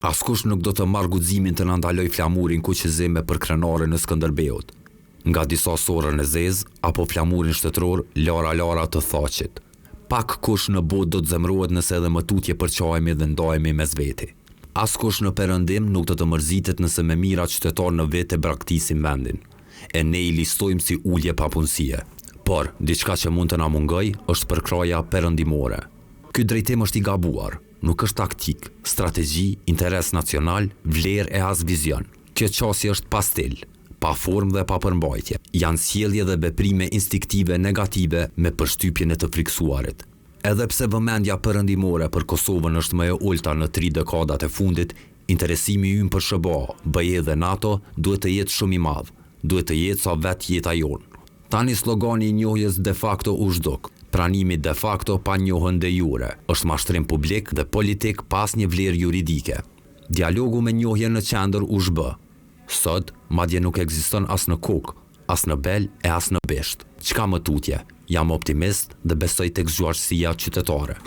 Askush nuk do të marrë guximin të nëndaloj flamurin kuqëzime për krenare në Skënderbeut, nga disa sorën e zezë apo flamurin shtetëror lara të thaqit. Pak kush në botë do të zemrohet nëse edhe më tutje përqajemi dhe ndajemi mes veti. Askush në perëndim nuk do të mërzitet nëse me mirat qytetar në vete braktisim vendin. E ne i listojmë si ulje papunësie. Por, diçka që mund të na mungoj është përkraja perëndimore. Ky drejtim është i gabuar, nuk është taktik, strategji, interes nacional, vlerë e as vizion. Kjo qasje është pastil, pa formë dhe pa përmbajtje. Janë sjellje dhe veprime instiktive negative me përshtypjen e të friksuarit. Edhe pse vëmendja perëndimore për Kosovën është më e ulta në 3 dekadat e fundit, interesimi ynë për SBA, BE dhe NATO duhet të jetë shumë i madh, duhet të jetë sa vetë jeta jonë. Tani slogani i njohjes de facto u zhduk. Pranimi de facto pa njohën de jure është mashtrim publik dhe politik pas një vlerë juridike. Dialogu me njohje në qendër u zhbë. Sot, madje nuk ekziston as në kokë, as në bel e as në besht. Çka më tutje, jam optimist dhe besoj tek zgjuarësia qytetare.